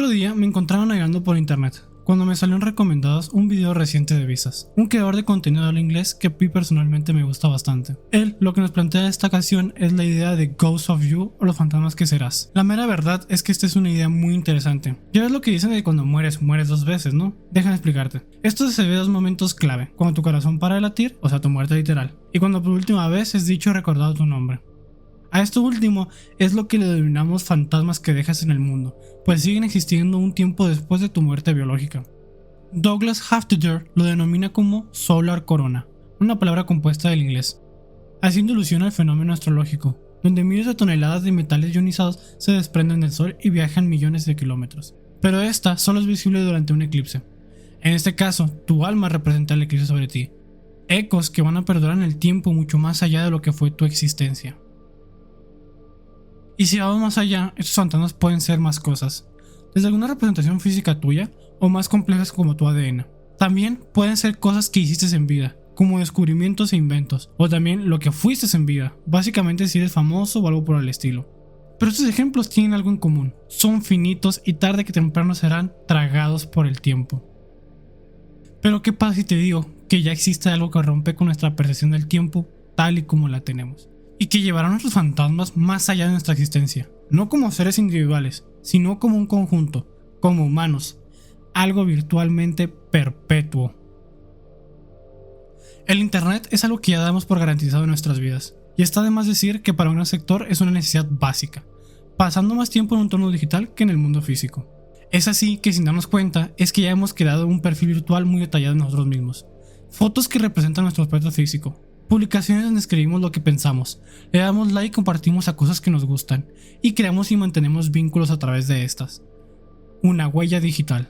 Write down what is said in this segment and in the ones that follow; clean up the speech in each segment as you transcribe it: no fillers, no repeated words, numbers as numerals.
otro día me encontraba navegando por internet, cuando me salió en recomendados un video reciente de Visas, un creador de contenido de habla inglés que a mí personalmente me gusta bastante. Él lo que nos plantea esta ocasión es la idea de Ghosts of You o los fantasmas que serás. La mera verdad es que esta es una idea muy interesante. Ya ves lo que dicen de que cuando mueres, mueres dos veces, ¿no? Déjame explicarte. Esto se ve en dos momentos clave, cuando tu corazón para de latir, o sea tu muerte literal, y cuando por última vez es dicho o recordado tu nombre. A esto último es lo que le denominamos fantasmas que dejas en el mundo, pues siguen existiendo un tiempo después de tu muerte biológica. Douglas Hofstadter lo denomina como solar corona, una palabra compuesta del inglés, haciendo alusión al fenómeno astrológico, donde miles de toneladas de metales ionizados se desprenden del Sol y viajan millones de kilómetros. Pero esta solo es visible durante un eclipse. En este caso, tu alma representa el eclipse sobre ti, ecos que van a perdurar en el tiempo mucho más allá de lo que fue tu existencia. Y si vamos más allá, estos fantasmas pueden ser más cosas, desde alguna representación física tuya o más complejas como tu ADN. También pueden ser cosas que hiciste en vida, como descubrimientos e inventos, o también lo que fuiste en vida, básicamente si eres famoso o algo por el estilo. Pero estos ejemplos tienen algo en común, son finitos y tarde que temprano serán tragados por el tiempo. Pero ¿qué pasa si te digo que ya existe algo que rompe con nuestra percepción del tiempo tal y como la tenemos? Y que llevará a nuestros fantasmas más allá de nuestra existencia, no como seres individuales, sino como un conjunto, como humanos, algo virtualmente perpetuo. El internet es algo que ya damos por garantizado en nuestras vidas, y está de más decir que para un gran sector es una necesidad básica, pasando más tiempo en un entorno digital que en el mundo físico. Es así que sin darnos cuenta es que ya hemos creado un perfil virtual muy detallado de nosotros mismos, fotos que representan nuestro aspecto físico, publicaciones donde escribimos lo que pensamos, le damos like y compartimos a cosas que nos gustan, y creamos y mantenemos vínculos a través de estas. Una huella digital.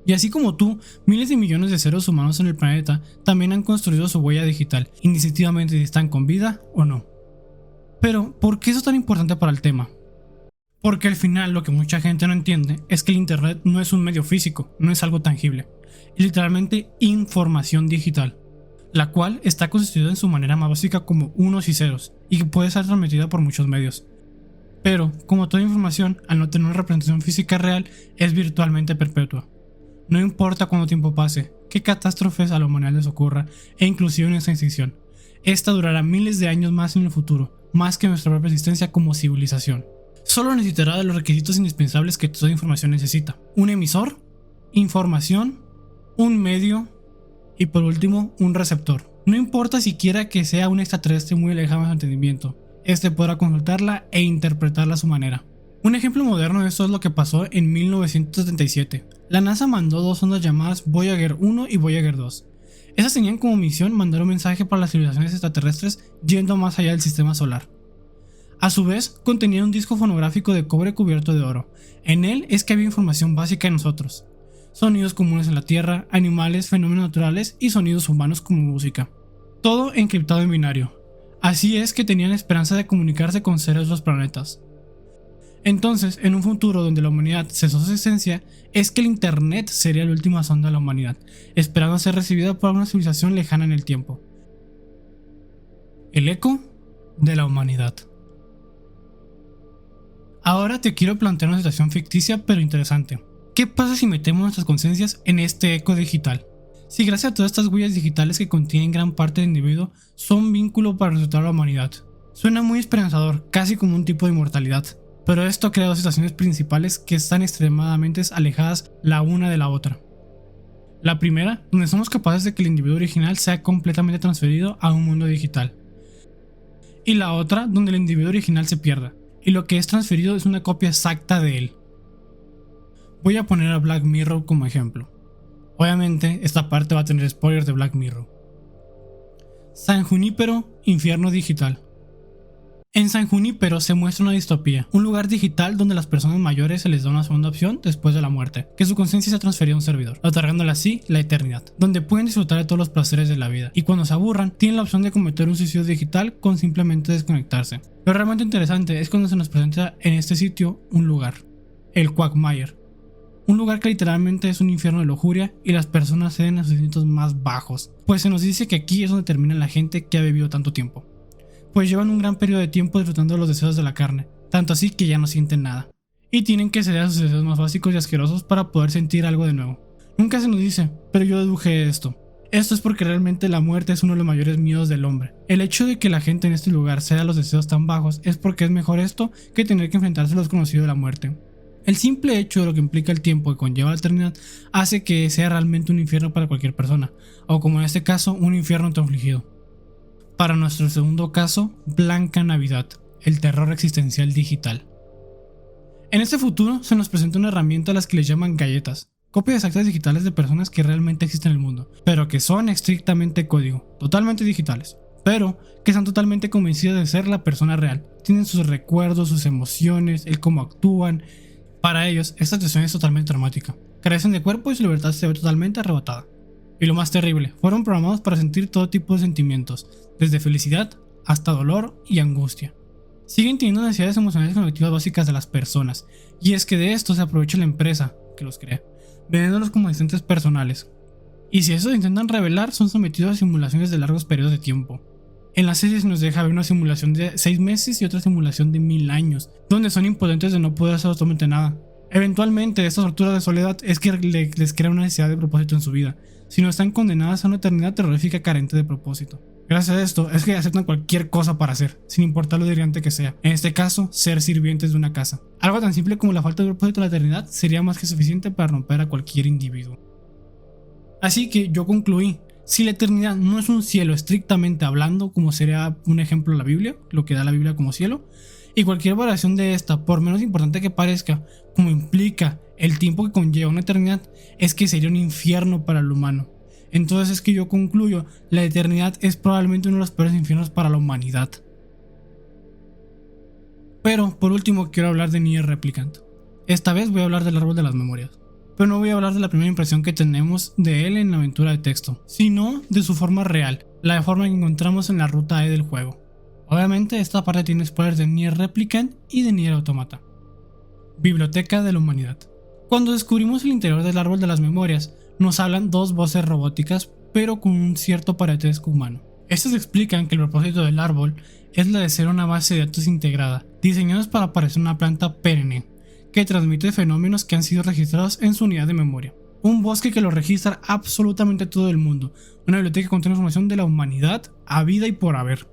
Y así como tú, miles de millones de seres humanos en el planeta también han construido su huella digital, indistintivamente si están con vida o no. Pero, ¿por qué eso es tan importante para el tema? Porque al final lo que mucha gente no entiende es que el internet no es un medio físico, no es algo tangible, es literalmente información digital, la cual está constituida en su manera más básica como unos y ceros, y que puede ser transmitida por muchos medios. Pero, como toda información, al no tener una representación física real, es virtualmente perpetua. No importa cuánto tiempo pase, qué catástrofes a la humanidad les ocurra, e inclusive en esta extinción, esta durará miles de años más en el futuro, más que nuestra propia existencia como civilización. Solo necesitará de los requisitos indispensables que toda información necesita: un emisor, información, un medio, y por último, un receptor. No importa siquiera que sea un extraterrestre muy alejado de su entendimiento, este podrá consultarla e interpretarla a su manera. Un ejemplo moderno de esto es lo que pasó en 1977. La NASA mandó dos sondas llamadas Voyager 1 y Voyager 2. Esas tenían como misión mandar un mensaje para las civilizaciones extraterrestres yendo más allá del sistema solar. A su vez, contenía un disco fonográfico de cobre cubierto de oro. En él es que había información básica de nosotros: sonidos comunes en la Tierra, animales, fenómenos naturales y sonidos humanos como música. Todo encriptado en binario. Así es que tenían esperanza de comunicarse con seres de otros planetas. Entonces, en un futuro donde la humanidad cesó su esencia, es que el internet sería la última sonda de la humanidad, esperando ser recibida por una civilización lejana en el tiempo. El eco de la humanidad. Ahora te quiero plantear una situación ficticia pero interesante. ¿Qué pasa si metemos nuestras conciencias en este eco digital? Si gracias a todas estas huellas digitales que contienen gran parte del individuo son vínculo para resucitar a la humanidad. Suena muy esperanzador, casi como un tipo de inmortalidad, pero esto crea dos situaciones principales que están extremadamente alejadas la una de la otra. La primera, donde somos capaces de que el individuo original sea completamente transferido a un mundo digital. Y la otra, donde el individuo original se pierda, y lo que es transferido es una copia exacta de él. Voy a poner a Black Mirror como ejemplo. Obviamente, esta parte va a tener spoilers de Black Mirror. San Junípero, infierno digital. En San Junípero se muestra una distopía, un lugar digital donde a las personas mayores se les da una segunda opción después de la muerte, que su conciencia sea transferida a un servidor, otorgándole así la eternidad, donde pueden disfrutar de todos los placeres de la vida, y cuando se aburran, tienen la opción de cometer un suicidio digital con simplemente desconectarse. Lo realmente interesante es cuando se nos presenta en este sitio un lugar, el Quagmire, un lugar que literalmente es un infierno de lujuria y las personas ceden a sus instintos más bajos, pues se nos dice que aquí es donde termina la gente que ha vivido tanto tiempo, pues llevan un gran periodo de tiempo disfrutando de los deseos de la carne, tanto así que ya no sienten nada, y tienen que ceder a sus deseos más básicos y asquerosos para poder sentir algo de nuevo. Nunca se nos dice, pero yo deduje esto. Esto es porque realmente la muerte es uno de los mayores miedos del hombre. El hecho de que la gente en este lugar ceda a los deseos tan bajos es porque es mejor esto que tener que enfrentarse a lo desconocido de la muerte. El simple hecho de lo que implica el tiempo que conlleva la eternidad hace que sea realmente un infierno para cualquier persona, o como en este caso, un infierno autoinfligido. Para nuestro segundo caso, Blanca Navidad, el terror existencial digital. En este futuro se nos presenta una herramienta a las que les llaman galletas, copias exactas digitales de personas que realmente existen en el mundo, pero que son estrictamente código, totalmente digitales, pero que están totalmente convencidas de ser la persona real. Tienen sus recuerdos, sus emociones, el cómo actúan. Para ellos, esta situación es totalmente traumática. Carecen de cuerpo y su libertad se ve totalmente arrebatada. Y lo más terrible, fueron programados para sentir todo tipo de sentimientos, desde felicidad hasta dolor y angustia. Siguen teniendo necesidades emocionales y cognitivas básicas de las personas, y es que de esto se aprovecha la empresa que los crea, vendiéndolos como asistentes personales. Y si eso intentan revelar, son sometidos a simulaciones de largos periodos de tiempo. En la serie se nos deja ver una simulación de 6 meses y otra simulación de 1000 años, donde son impotentes de no poder hacer absolutamente nada. Eventualmente, esta tortura de soledad es que les crea una necesidad de propósito en su vida, si no están condenadas a una eternidad terrorífica carente de propósito. Gracias a esto es que aceptan cualquier cosa para hacer, sin importar lo delirante que sea. En este caso, ser sirvientes de una casa. Algo tan simple como la falta de propósito de la eternidad sería más que suficiente para romper a cualquier individuo. Así que yo concluí, si la eternidad no es un cielo estrictamente hablando, como sería un ejemplo la Biblia, lo que da la Biblia como cielo, y cualquier variación de esta, por menos importante que parezca, como implica el tiempo que conlleva una eternidad, es que sería un infierno para el humano. Entonces es que yo concluyo, la eternidad es probablemente uno de los peores infiernos para la humanidad. Pero por último quiero hablar de Nier Replicant. Esta vez voy a hablar del árbol de las memorias. Pero no voy a hablar de la primera impresión que tenemos de él en la aventura de texto, sino de su forma real, la forma que encontramos en la ruta E del juego. Obviamente esta parte tiene spoilers de Nier Replicant y de Nier Automata. Biblioteca de la Humanidad. Cuando descubrimos el interior del árbol de las memorias, nos hablan dos voces robóticas, pero con un cierto parentesco humano. Estas explican que el propósito del árbol es la de ser una base de datos integrada, diseñados para parecer una planta perenne, que transmite fenómenos que han sido registrados en su unidad de memoria. Un bosque que lo registra absolutamente todo el mundo, una biblioteca que contiene información de la humanidad, habida y por haber.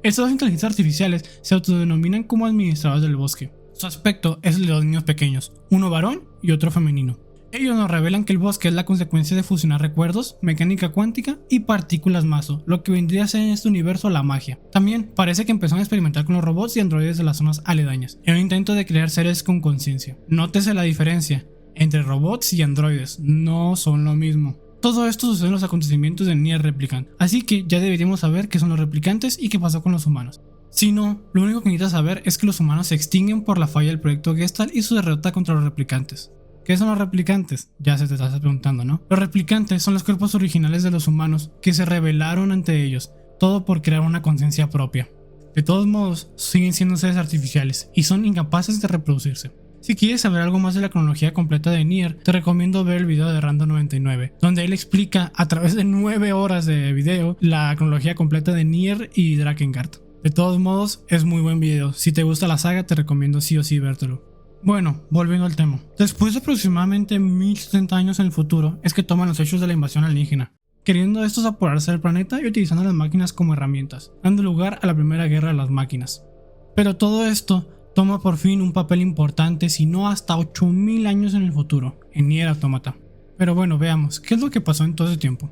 Estas dos inteligencias artificiales se autodenominan como administradores del bosque. Su aspecto es el de dos niños pequeños, uno varón y otro femenino. Ellos nos revelan que el bosque es la consecuencia de fusionar recuerdos, mecánica cuántica y partículas mazo, lo que vendría a ser en este universo la magia. También parece que empezaron a experimentar con los robots y androides de las zonas aledañas, en un intento de crear seres con conciencia. Nótese la diferencia entre robots y androides, no son lo mismo. Todo esto sucede en los acontecimientos de Nier Replicant, así que ya deberíamos saber qué son los replicantes y qué pasó con los humanos. Si no, lo único que necesitas saber es que los humanos se extinguen por la falla del proyecto Gestalt y su derrota contra los replicantes. ¿Qué son los replicantes? Ya se te estás preguntando, ¿no? Los replicantes son los cuerpos originales de los humanos que se rebelaron ante ellos, todo por crear una conciencia propia. De todos modos, siguen siendo seres artificiales y son incapaces de reproducirse. Si quieres saber algo más de la cronología completa de Nier, te recomiendo ver el video de Rando99, donde él explica a través de 9 horas de video la cronología completa de Nier y Drakengard. De todos modos, es muy buen video. Si te gusta la saga, te recomiendo sí o sí vértelo. Bueno, volviendo al tema. Después de aproximadamente 1070 años en el futuro, es que toman los hechos de la invasión alienígena, queriendo estos apoderarse del planeta y utilizando las máquinas como herramientas, dando lugar a la primera guerra de las máquinas. Pero todo esto toma por fin un papel importante, si no hasta 8000 años en el futuro, en Nier Automata. Pero bueno, veamos, ¿qué es lo que pasó en todo ese tiempo?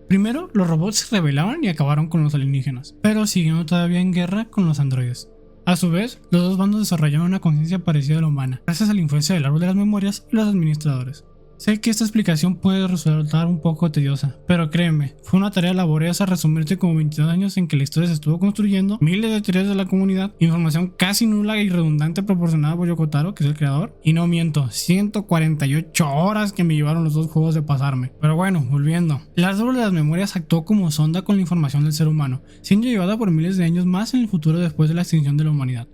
Primero, los robots se rebelaron y acabaron con los alienígenas, pero siguieron todavía en guerra con los androides. A su vez, los dos bandos desarrollaron una conciencia parecida a la humana, gracias a la influencia del árbol de las memorias y los administradores. Sé que esta explicación puede resultar un poco tediosa, pero créeme, fue una tarea laboriosa resumirte como 22 años en que la historia se estuvo construyendo, miles de teorías de la comunidad, información casi nula y redundante proporcionada por Yoko Taro, que es el creador, y no miento, 148 horas que me llevaron los dos juegos de pasarme. Pero bueno, volviendo. El árbol de las memorias actuó como sonda con la información del ser humano, siendo llevada por miles de años más en el futuro después de la extinción de la humanidad.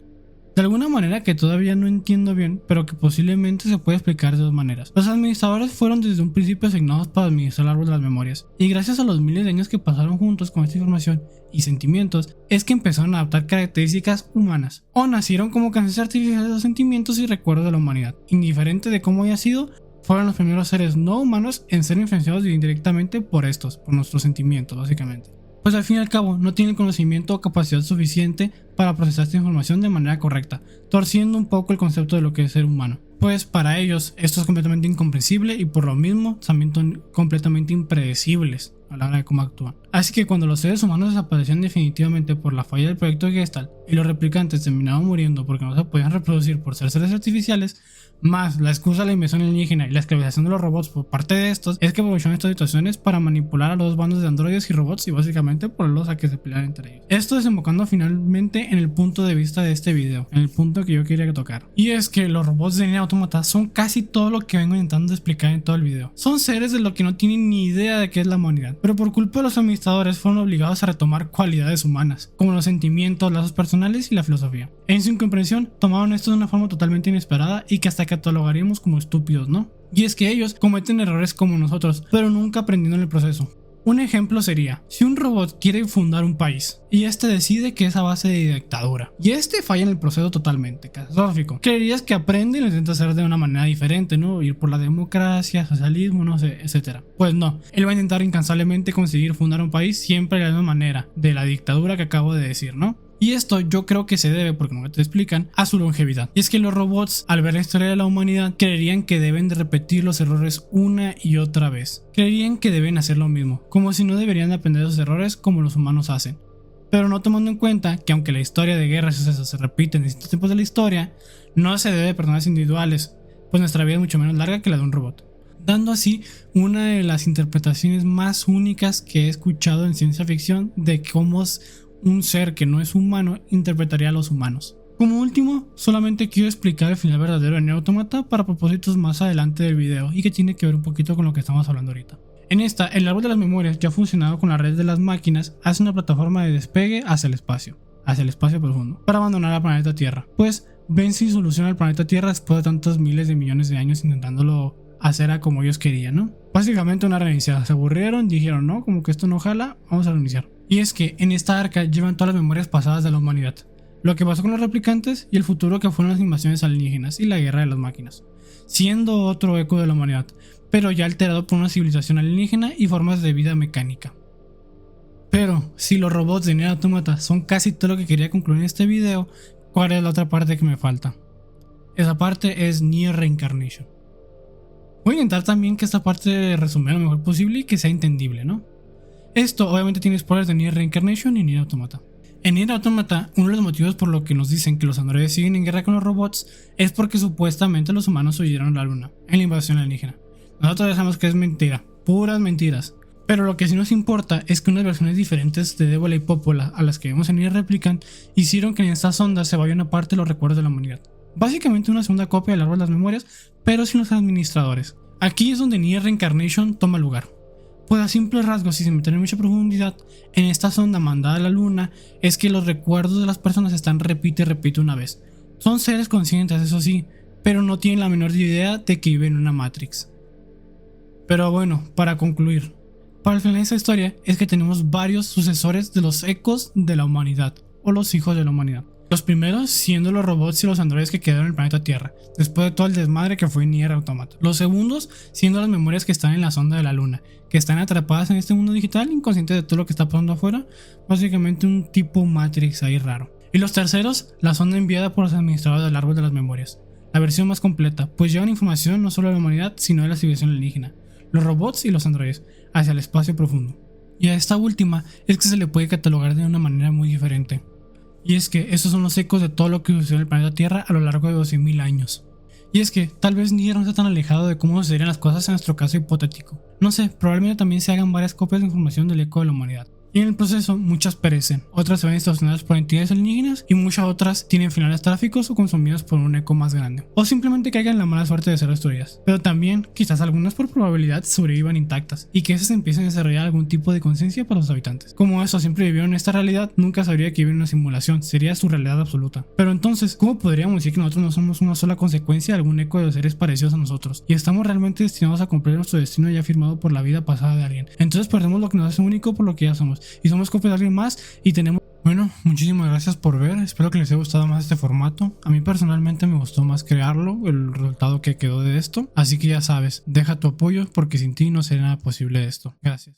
De alguna manera que todavía no entiendo bien, pero que posiblemente se puede explicar de dos maneras. Los administradores fueron desde un principio asignados para administrar el árbol de las memorias, y gracias a los miles de años que pasaron juntos con esta información y sentimientos, es que empezaron a adaptar características humanas, o nacieron como canciones artificiales de los sentimientos y recuerdos de la humanidad. Indiferente de cómo haya sido, fueron los primeros seres no humanos en ser influenciados indirectamente por estos, por nuestros sentimientos básicamente. Pues al fin y al cabo no tienen conocimiento o capacidad suficiente para procesar esta información de manera correcta, torciendo un poco el concepto de lo que es ser humano. Pues para ellos esto es completamente incomprensible y por lo mismo también son completamente impredecibles a la hora de cómo actúan. Así que cuando los seres humanos desaparecieron definitivamente por la falla del proyecto Gestalt y los replicantes terminaban muriendo porque no se podían reproducir por ser seres artificiales, más la excusa de la invasión alienígena y la esclavización de los robots por parte de estos, es que aprovecharon estas situaciones para manipular a los bandos de androides y robots y básicamente ponerlos a que se pelearan entre ellos. Esto desembocando finalmente en el punto de vista de este video, en el punto que yo quería tocar. Y es que los robots de Nier Automata son casi todo lo que vengo intentando explicar en todo el video. Son seres de lo que no tienen ni idea de qué es la humanidad, pero por culpa de los administradores fueron obligados a retomar cualidades humanas, como los sentimientos, lazos personales y la filosofía. En su incomprensión, tomaron esto de una forma totalmente inesperada y que hasta catalogaríamos como estúpidos, ¿no? Y es que ellos cometen errores como nosotros, pero nunca aprendiendo en el proceso. Un ejemplo sería, si un robot quiere fundar un país y este decide que es a base de dictadura y este falla en el proceso totalmente catastrófico, creerías que aprende y lo intenta hacer de una manera diferente, ¿no? Ir por la democracia, socialismo, no sé, etc. Pues no, él va a intentar incansablemente conseguir fundar un país siempre de la misma manera, de la dictadura que acabo de decir, ¿no? Y esto yo creo que se debe, porque no te explican, a su longevidad. Y es que los robots, al ver la historia de la humanidad, creerían que deben de repetir los errores una y otra vez. Creerían que deben hacer lo mismo, como si no deberían aprender esos errores como los humanos hacen. Pero no tomando en cuenta que aunque la historia de guerras y sucesos se repite en distintos tiempos de la historia, no se debe de personas individuales, pues nuestra vida es mucho menos larga que la de un robot. Dando así una de las interpretaciones más únicas que he escuchado en ciencia ficción de cómo un ser que no es humano interpretaría a los humanos. Como último, solamente quiero explicar el final verdadero de Nier Automata para propósitos más adelante del video y que tiene que ver un poquito con lo que estamos hablando ahorita. En esta, el árbol de las memorias, ya funcionado con la red de las máquinas, hace una plataforma de despegue hacia el espacio profundo, para abandonar al planeta Tierra. Pues ven si soluciona el planeta Tierra después de tantos miles de millones de años intentándolo hacer a como ellos querían, ¿no? Básicamente una reiniciada, se aburrieron, dijeron no, como que esto no jala, vamos a reiniciar. Y es que en esta arca llevan todas las memorias pasadas de la humanidad, lo que pasó con los replicantes y el futuro que fueron las invasiones alienígenas y la guerra de las máquinas, siendo otro eco de la humanidad, pero ya alterado por una civilización alienígena y formas de vida mecánica. Pero si los robots de Nier Automata son casi todo lo que quería concluir en este video, ¿cuál es la otra parte que me falta? Esa parte es Nier Reincarnation. Voy a intentar también que esta parte resumir lo mejor posible y que sea entendible, ¿no? Esto obviamente tiene spoilers de Nier Reincarnation y Nier Automata. En Nier Automata, uno de los motivos por lo que nos dicen que los androides siguen en guerra con los robots es porque supuestamente los humanos huyeron a la luna en la invasión alienígena. Nosotros ya sabemos que es mentira, puras mentiras. Pero lo que sí nos importa es que unas versiones diferentes de Débola y Popola a las que vemos en Nier Replicant hicieron que en estas ondas se vaya una parte de los recuerdos de la humanidad. Básicamente una segunda copia del árbol de las memorias, pero sin los administradores. Aquí es donde Nier Reincarnation toma lugar. Pues a simples rasgos y sin meter en mucha profundidad, en esta sonda mandada a la luna es que los recuerdos de las personas están repite y repite una vez. Son seres conscientes, eso sí, pero no tienen la menor idea de que viven en una Matrix. Pero bueno, para concluir, para el final de esta historia es que tenemos varios sucesores de los ecos de la humanidad, o los hijos de la humanidad. Los primeros siendo los robots y los androides que quedaron en el planeta Tierra, después de todo el desmadre que fue Nier Automata. Los segundos siendo las memorias que están en la sonda de la luna, que están atrapadas en este mundo digital, inconscientes de todo lo que está pasando afuera, básicamente un tipo Matrix ahí raro. Y los terceros, la sonda enviada por los administradores del árbol de las memorias, la versión más completa, pues llevan información no solo de la humanidad, sino de la civilización alienígena, los robots y los androides, hacia el espacio profundo. Y a esta última es que se le puede catalogar de una manera muy diferente. Y es que estos son los ecos de todo lo que sucedió en el planeta Tierra a lo largo de 12.000 años. Y es que tal vez Nier no esté tan alejado de cómo sucederían las cosas en nuestro caso hipotético. No sé, probablemente también se hagan varias copias de información del eco de la humanidad. Y en el proceso muchas perecen, otras se ven distorsionadas por entidades alienígenas y muchas otras tienen finales trágicos o consumidas por un eco más grande, o simplemente caigan en la mala suerte de ser destruidas. Pero también quizás algunas por probabilidad sobrevivan intactas y que esas empiecen a desarrollar algún tipo de conciencia para los habitantes. Como eso siempre vivieron esta realidad, nunca sabría que viven en una simulación, sería su realidad absoluta. Pero entonces, ¿cómo podríamos decir que nosotros no somos una sola consecuencia de algún eco de los seres parecidos a nosotros y estamos realmente destinados a cumplir nuestro destino ya firmado por la vida pasada de alguien? Entonces perdemos lo que nos hace único por lo que ya somos y somos copias de alguien más y tenemos... Bueno, muchísimas gracias por ver, espero que les haya gustado más este formato. A mí personalmente me gustó más crearlo, el resultado que quedó de esto, así que ya sabes, deja tu apoyo porque sin ti no sería nada posible esto. Gracias.